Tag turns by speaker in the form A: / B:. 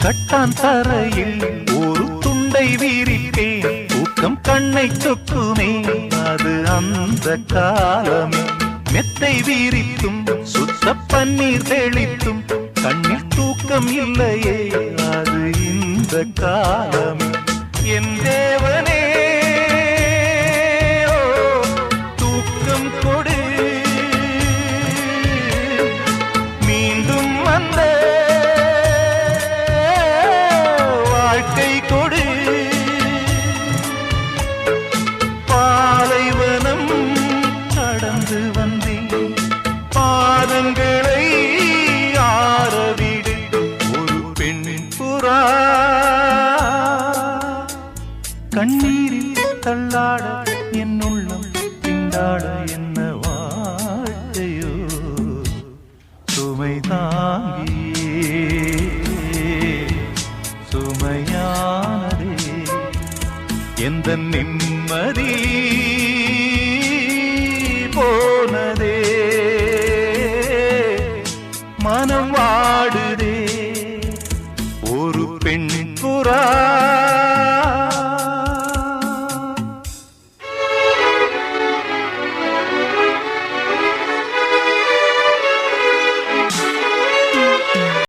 A: கட்டான் தரையில் ஒரு துண்டை வீரிட்டேன், தூக்கம் கண்ணை சொக்குமே அது அந்த காலமே. மெத்தை வீரித்தும் சுத்த பன்னீர் தெளித்தும் கண்ணில் தூக்கம் இல்லையே அது இந்த காலமே. என் தேவனே தூக்கம் கொடு, மீண்டும் வந்த வாழ்க்கை கொடு. பாலைவனம் கடந்து வந்தேன், பாதங்களை ஆரவிடு. ஒரு பெண்ணின் புறா கண்ணீரில் தள்ளாட என் உள்ளம் திண்டாட. என்ன வாழ்க்கையோ சுமை தாங்கியே சுமையானதே. எந்த நிம்மதி போனதே, மனம் வாடுதே. ஒரு பெண் புறா